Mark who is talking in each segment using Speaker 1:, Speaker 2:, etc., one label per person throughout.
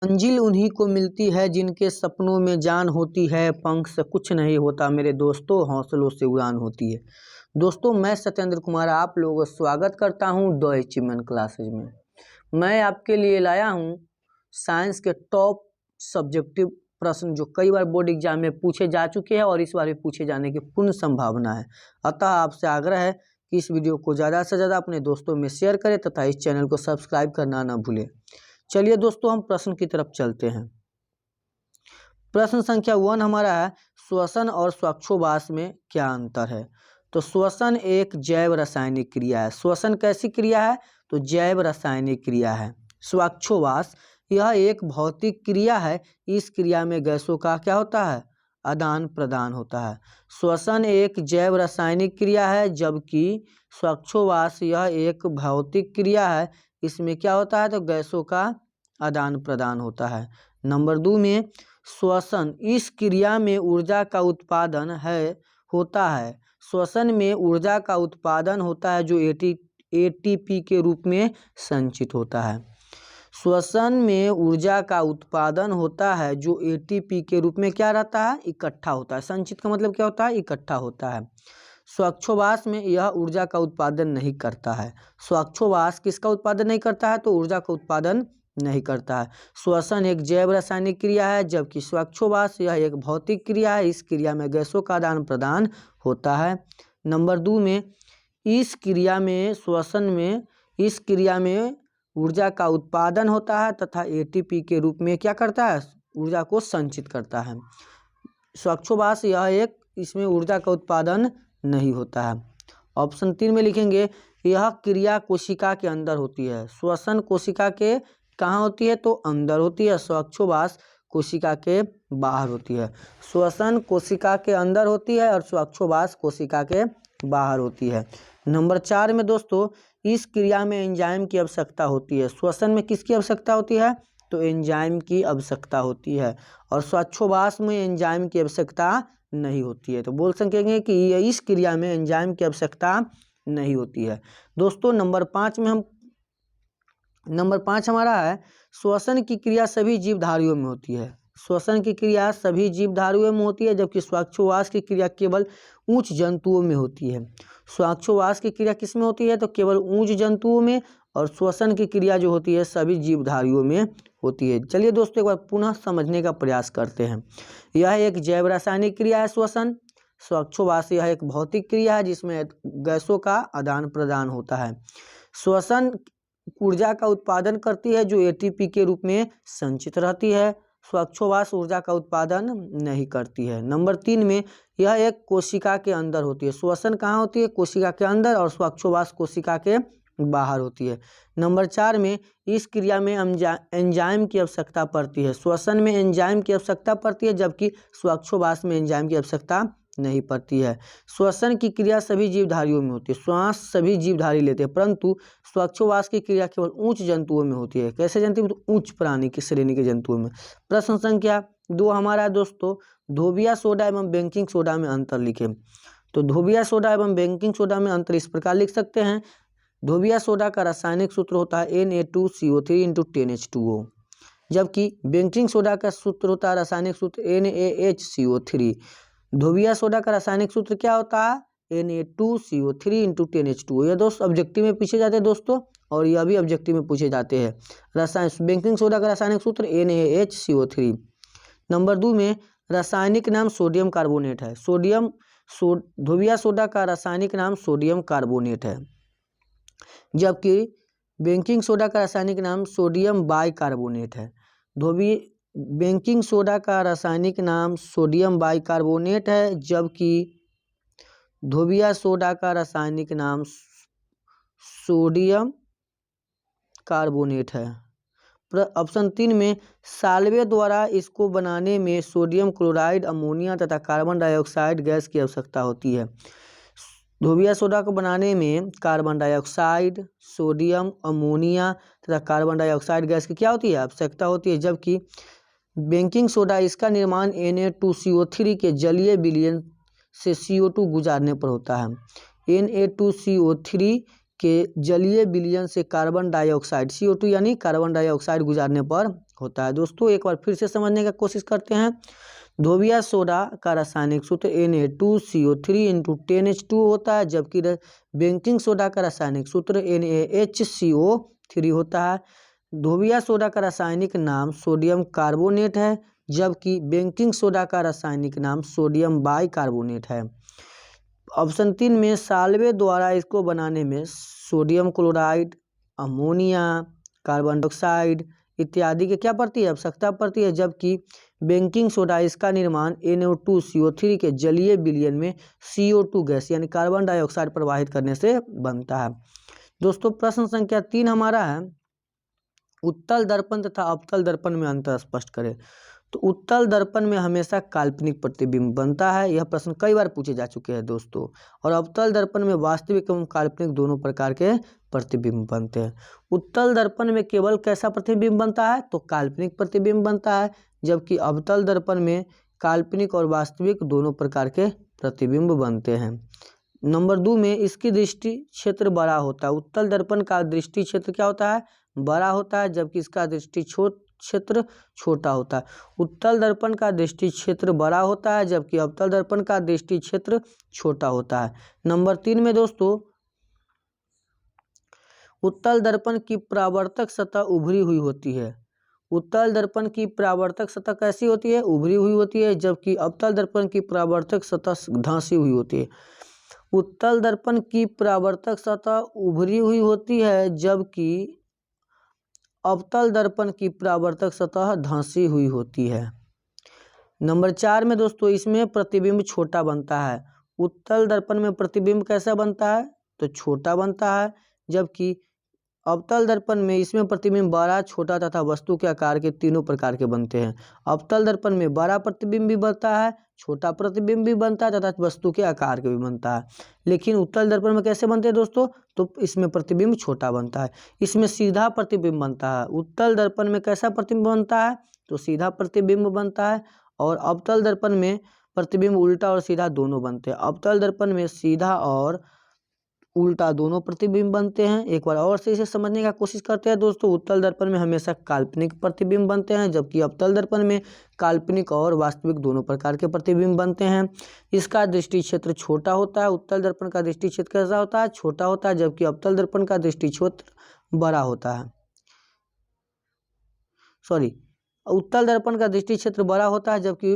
Speaker 1: मंजिल उन्हीं को मिलती है जिनके सपनों में जान होती है, पंख से कुछ नहीं होता मेरे दोस्तों, हौसलों से उड़ान होती है। दोस्तों, मैं सत्येंद्र कुमार आप लोगों का स्वागत करता हूं द अचीवमेंट क्लासेज में। मैं आपके लिए लाया हूं साइंस के टॉप सब्जेक्टिव प्रश्न जो कई बार बोर्ड एग्जाम में पूछे जा चुके हैं और इस बार भी पूछे जाने की पूर्ण संभावना है। अतः आपसे आग्रह है कि इस वीडियो को ज़्यादा से ज़्यादा अपने दोस्तों में शेयर करें तथा इस चैनल को सब्सक्राइब करना न भूलें। चलिए दोस्तों, हम प्रश्न की तरफ चलते हैं। प्रश्न संख्या 1 हमारा है, श्वसन और श्वासोच्छ्वास में क्या अंतर है। तो श्वसन एक जैव रासायनिक क्रिया है। श्वसन कैसी क्रिया है? तो जैव रासायनिक क्रिया है। श्वासोच्छ्वास यह एक भौतिक क्रिया है। इस क्रिया में गैसों का क्या होता है? आदान प्रदान होता है। श्वसन एक जैव रासायनिक क्रिया है, जबकि श्वासोच्छ्वास यह एक भौतिक क्रिया है। इसमें क्या होता है? तो गैसों का आदान प्रदान होता है। नंबर 2 में, श्वसन इस क्रिया में ऊर्जा का उत्पादन होता है। श्वसन में ऊर्जा का उत्पादन होता है जो एटीपी के रूप में संचित होता है। श्वसन में ऊर्जा का उत्पादन होता है जो एटीपी के रूप में क्या रहता है? इकट्ठा होता है। संचित का मतलब क्या होता है? इकट्ठा होता है। श्वासोच्छ्वास में यह ऊर्जा का उत्पादन नहीं करता है। श्वासोच्छ्वास किसका उत्पादन नहीं करता है? तो ऊर्जा का उत्पादन नहीं करता है। श्वसन एक जैव रासायनिक क्रिया है, जबकि श्वासोच्छ्वास यह एक भौतिक क्रिया है। इस क्रिया में गैसों का आदान प्रदान होता है। नंबर 2 में, इस क्रिया में श्वसन में इस क्रिया में ऊर्जा का उत्पादन होता है तथा एटीपी के रूप में क्या करता है? ऊर्जा को संचित करता है। श्वासोच्छ्वास इसमें ऊर्जा का उत्पादन नहीं होता है। ऑप्शन 3 में लिखेंगे, यह क्रिया कोशिका के अंदर होती है। श्वसन कोशिका के कहाँ होती है? तो अंदर होती है। श्वासोच्छ्वास कोशिका के बाहर होती है। श्वसन कोशिका के अंदर होती है और श्वासोच्छ्वास कोशिका के बाहर होती है। नंबर 4 में दोस्तों, इस क्रिया में एंजाइम की आवश्यकता होती है। श्वसन में किसकी आवश्यकता होती है? तो एंजाइम की आवश्यकता होती है और श्वासोच्छ्वास में एंजाइम की आवश्यकता नहीं होती है। तो बोल सकेंगे कि इस क्रिया में एंजाइम की आवश्यकता नहीं होती है। दोस्तों, नंबर 5 हमारा है, श्वसन की क्रिया सभी जीवधारियों में होती है। श्वसन की क्रिया सभी जीवधारियों में होती है, जबकि श्वासोच्छ्वास की क्रिया केवल उच्च जंतुओं में होती है। श्वासोच्छ्वास की क्रिया किस में होती है? तो केवल उच्च जंतुओं में, और श्वसन की क्रिया जो होती है सभी जीवधारियों में होती है। चलिए दोस्तों, एक बार पुनः समझने का प्रयास करते हैं। यह एक जैव रासायनिक क्रिया है श्वसन। श्वासोच्छ्वास यह एक भौतिक क्रिया है जिसमें गैसों का आदान प्रदान होता है। श्वसन ऊर्जा का उत्पादन करती है जो एटीपी के रूप में संचित रहती है। श्वासोच्छ्वास ऊर्जा का उत्पादन नहीं करती है। नंबर 3 में, यह एक कोशिका के अंदर होती है। श्वसन कहाँ होती है? कोशिका के अंदर, और श्वासोच्छ्वास कोशिका के बाहर होती है। नंबर 4 में, इस क्रिया में एंजाइम की आवश्यकता पड़ती है। श्वसन में एंजाइम की आवश्यकता पड़ती है, जबकि श्वासोच्छ्वास में एंजाइम की आवश्यकता नहीं पड़ती है। श्वसन की क्रिया सभी जीवधारियों में होती है। श्वास सभी जीवधारी लेते हैं, परंतु श्वासोच्छ्वास की क्रिया केवल उच्च जंतुओं में होती है। कैसे जंतु? तो उच्च प्राणी की श्रेणी के जंतुओं में। प्रश्न संख्या 2 हमारा दोस्तों, धोबिया सोडा एवं बेकिंग सोडा में अंतर लिखें। तो धोबिया सोडा एवं बेकिंग सोडा में अंतर इस प्रकार लिख सकते हैं। धोबिया सोडा का रासायनिक सूत्र होता है Na2CO3 × 10H2O, जबकि बेकिंग सोडा का सूत्र होता है रासायनिक सूत्र NaHCO3। धोबिया सोडा का रासायनिक सूत्र क्या होता है? Na2CO3 × 10H2O। यह दोस्त ऑब्जेक्टिव में पूछे जाते हैं दोस्तों, और यह भी ऑब्जेक्टिव में पूछे जाते हैं। बेकिंग सोडा का रासायनिक सूत्र NaHCO3। नंबर 2 में, रासायनिक नाम सोडियम कार्बोनेट है। धोबिया सोडा का रासायनिक नाम सोडियम कार्बोनेट है, जबकि बेकिंग सोडा का रासायनिक नाम सोडियम बाइकार्बोनेट है। बेकिंग सोडा का रासायनिक नाम सोडियम बाइकार्बोनेट है, जबकि धोबिया सोडा का रासायनिक नाम सोडियम कार्बोनेट है। ऑप्शन 3 में, साल्वे द्वारा इसको बनाने में सोडियम क्लोराइड, अमोनिया तथा कार्बन डाइऑक्साइड गैस की आवश्यकता होती है। धोबिया सोडा को बनाने में कार्बन डाइऑक्साइड, सोडियम, अमोनिया तथा कार्बन डाइऑक्साइड गैस की क्या होती है? आवश्यकता होती है, जबकि बेकिंग सोडा इसका निर्माण Na2CO3 के जलीय विलयन से CO2 गुजारने पर होता है। Na2CO3 के जलीय विलयन से कार्बन डाइऑक्साइड CO2 यानी कार्बन डाइऑक्साइड गुजारने पर होता है। दोस्तों एक बार फिर से समझने का कोशिश करते हैं। धोबिया सोडा का रासायनिक सूत्र Na2CO3 इंटू 10H2 होता है, जबकि बेकिंग सोडा का रासायनिक सूत्र NaHCO3 होता है। धोबिया सोडा का रासायनिक नाम सोडियम कार्बोनेट है, जबकि बेकिंग सोडा का रासायनिक नाम सोडियम बाइकार्बोनेट है। ऑप्शन 3 में साल्वे द्वारा इसको बनाने में sodium chloride, ammonia, carbon dioxide इत्यादि की क्या पड़ती है, आवश्यकता पड़ती है, जबकि बेकिंग सोडा इसका निर्माण Na2CO3 के जलीय विलयन में CO2 गैस यानी कार्बन डाइऑक्साइड प्रवाहित करने से बनता है। दोस्तों प्रश्न संख्या 3 हमारा है, उत्तल दर्पण तथा अवतल दर्पण में अंतर स्पष्ट करें। तो उत्तल दर्पण में हमेशा काल्पनिक प्रतिबिंब बनता है, यह प्रश्न कई बार पूछे जा चुके हैं दोस्तों। और अवतल दर्पण में वास्तविक एवं काल्पनिक दोनों प्रकार के प्रतिबिंब बनते हैं। उत्तल दर्पण में केवल कैसा प्रतिबिंब बनता है, तो काल्पनिक प्रतिबिंब बनता है, जबकि अवतल दर्पण में काल्पनिक और वास्तविक दोनों प्रकार के प्रतिबिंब बनते हैं। नंबर 2 में इसकी दृष्टि क्षेत्र बड़ा होता है। उत्तल दर्पण का दृष्टि क्षेत्र क्या होता है, बड़ा होता है, जबकि इसका दृष्टि क्षेत्र छोटा होता है। उत्तल दर्पण का दृष्टि क्षेत्र बड़ा होता है, जबकि अवतल दर्पण का दृष्टि क्षेत्र छोटा होता है। नंबर 3 में दोस्तों उत्तल दर्पण की परावर्तक सतह उभरी हुई होती है। उत्तल दर्पण की परावर्तक सतह कैसी होती है, उभरी हुई होती है, जबकि अवतल दर्पण की परावर्तक सतह धंसी हुई होती है। उत्तल दर्पण की परावर्तक सतह उभरी हुई होती है, जबकि अवतल दर्पण की परावर्तक सतह धंसी हुई होती है। नंबर 4 में दोस्तों इसमें प्रतिबिंब छोटा बनता है। उत्तल दर्पण में प्रतिबिंब कैसा बनता है, तो छोटा बनता है, जबकि अवतल दर्पण में इसमें प्रतिबिंब बड़ा, छोटा तथा वस्तु के आकार के तीनों प्रकार के बनते हैं। अवतल दर्पण में बड़ा प्रतिबिंब भी बनता है, छोटा प्रतिबिंब भी बनता है तथा वस्तु के आकार के भी बनता है। लेकिन उत्तल दर्पण में कैसे बनते हैं दोस्तों, तो इसमें प्रतिबिंब छोटा बनता है, इसमें सीधा प्रतिबिंब बनता है। उत्तल दर्पण में कैसा प्रतिबिंब बनता है, तो सीधा प्रतिबिंब बनता है, और अवतल दर्पण में प्रतिबिंब उल्टा और सीधा दोनों बनते हैं। अवतल दर्पण में सीधा और उल्टा दोनों प्रतिबिंब बनते हैं। एक बार और से इसे समझने का कोशिश करते हैं दोस्तों। उत्तल दर्पण में हमेशा काल्पनिक प्रतिबिंब बनते हैं, जबकि अवतल दर्पण में काल्पनिक और वास्तविक दोनों प्रकार के प्रतिबिंब बनते हैं। इसका दृष्टि क्षेत्र छोटा होता है। उत्तल दर्पण का दृष्टि क्षेत्र कैसा होता है, छोटा होता है, जबकि अवतल दर्पण का दृष्टि क्षेत्र बड़ा होता है। उत्तल दर्पण का दृष्टि क्षेत्र बड़ा होता है, जबकि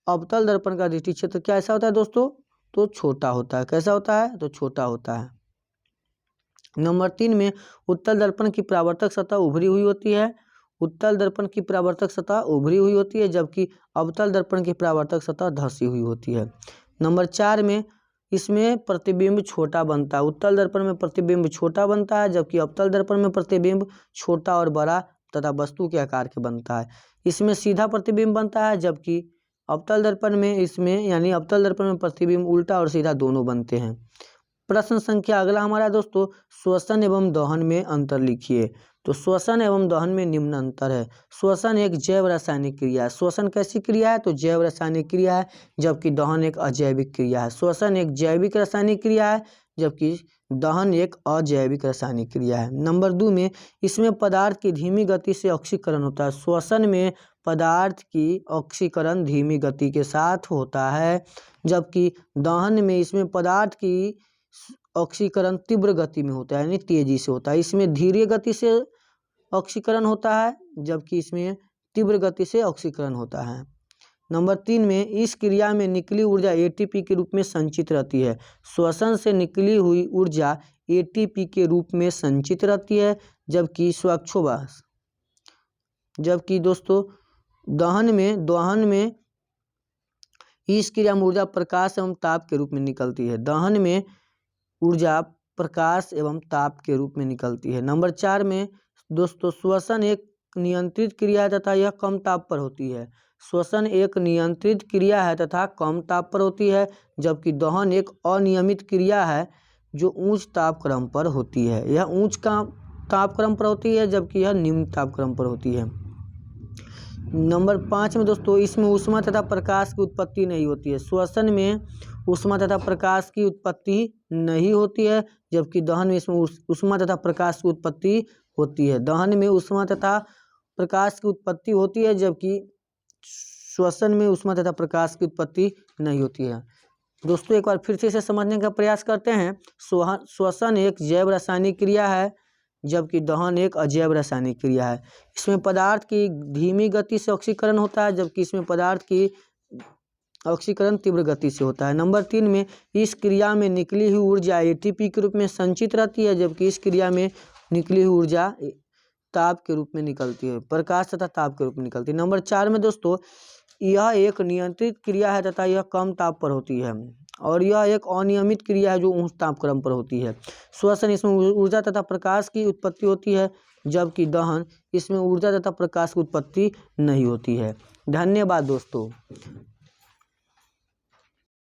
Speaker 1: अवतल दर्पण का दृष्टि क्षेत्र कैसा होता है दोस्तों, तो छोटा होता है। कैसा होता है, तो छोटा होता है। नंबर 3 में उत्तल दर्पण की परावर्तक सतह उभरी हुई होती है। उत्तल दर्पण की परावर्तक सतह उभरी हुई होती है, जबकि अवतल दर्पण की परावर्तक सतह धंसी हुई होती है। नंबर 4 में इसमें प्रतिबिंब छोटा बनता है। उत्तल दर्पण में प्रतिबिंब छोटा बनता है, जबकि अवतल दर्पण में प्रतिबिंब छोटा और बड़ा तथा वस्तु के आकार के बनता है। इसमें सीधा प्रतिबिंब बनता है, जबकि अवतल दर्पण में अवतल दर्पण में प्रतिबिंब उल्टा और सीधा दोनों बनते हैं। प्रश्न संख्या अगला हमारा दोस्तों, श्वसन एवं दहन में अंतर लिखिए। तो श्वसन एवं दहन में निम्न अंतर है। श्वसन एक जैव रासायनिक क्रिया है। श्वसन कैसी क्रिया है, तो जैव रासायनिक क्रिया है, जबकि दहन एक अजैविक क्रिया है। श्वसन एक जैविक रासायनिक क्रिया है, जबकि दहन एक अजैविक रासायनिक क्रिया है। नंबर 2 में इसमें पदार्थ की धीमी गति से ऑक्सीकरण होता है। श्वसन में पदार्थ की ऑक्सीकरण धीमी गति के साथ होता है, जबकि दहन में इसमें पदार्थ की ऑक्सीकरण तीव्र गति में होता है, यानी तेजी से होता है। इसमें धीरे गति से ऑक्सीकरण होता है, जबकि इसमें तीव्र गति से ऑक्सीकरण होता है। नंबर 3 में इस क्रिया में निकली ऊर्जा एटीपी के रूप में संचित रहती है। श्वसन से निकली हुई ऊर्जा एटीपी के रूप में संचित रहती है, जबकि दोस्तों दहन में इस क्रिया में ऊर्जा प्रकाश एवं ताप के रूप में निकलती है। दहन में ऊर्जा प्रकाश एवं ताप के रूप में निकलती है। नंबर 4 में दोस्तों श्वसन एक नियंत्रित क्रिया है तथा यह कम ताप पर होती है। श्वसन एक नियंत्रित क्रिया है तथा कम ताप पर होती है, जबकि दहन एक अनियमित क्रिया है जो उच्च तापक्रम पर होती है। यह उच्च तापक्रम पर होती है, जबकि यह निम्न तापक्रम पर होती है। नंबर 5 में दोस्तों इसमें ऊष्मा तथा प्रकाश की उत्पत्ति नहीं होती है। श्वसन में ऊष्मा तथा प्रकाश की उत्पत्ति नहीं होती है, जबकि दहन में इसमें ऊष्मा तथा प्रकाश की उत्पत्ति होती है। दहन में ऊष्मा तथा प्रकाश की उत्पत्ति होती है, जबकि श्वसन में ऊष्मा तथा प्रकाश की उत्पत्ति नहीं होती है। दोस्तों एक बार फिर से इसे समझने का प्रयास करते हैं। श्वसन एक जैव रासायनिक क्रिया है, जबकि दहन एक अजैव रासायनिक क्रिया है। इसमें पदार्थ की धीमी गति से ऑक्सीकरण होता है, जबकि इसमें पदार्थ की ऑक्सीकरण तीव्र गति से होता है। नंबर 3 में इस क्रिया में निकली हुई ऊर्जा एटीपी के रूप में संचित रहती है, जबकि इस क्रिया में निकली हुई ऊर्जा ताप के रूप में निकलती है, प्रकाश तथा ताप के रूप में निकलती है। नंबर 4 में दोस्तों यह एक नियंत्रित क्रिया है तथा यह कम ताप पर होती है, और यह एक अनियमित क्रिया है जो उच्च तापक्रम पर होती है। श्वसन इसमें ऊर्जा तथा प्रकाश की उत्पत्ति होती है, जबकि दहन इसमें ऊर्जा तथा प्रकाश की उत्पत्ति नहीं होती है। धन्यवाद दोस्तों।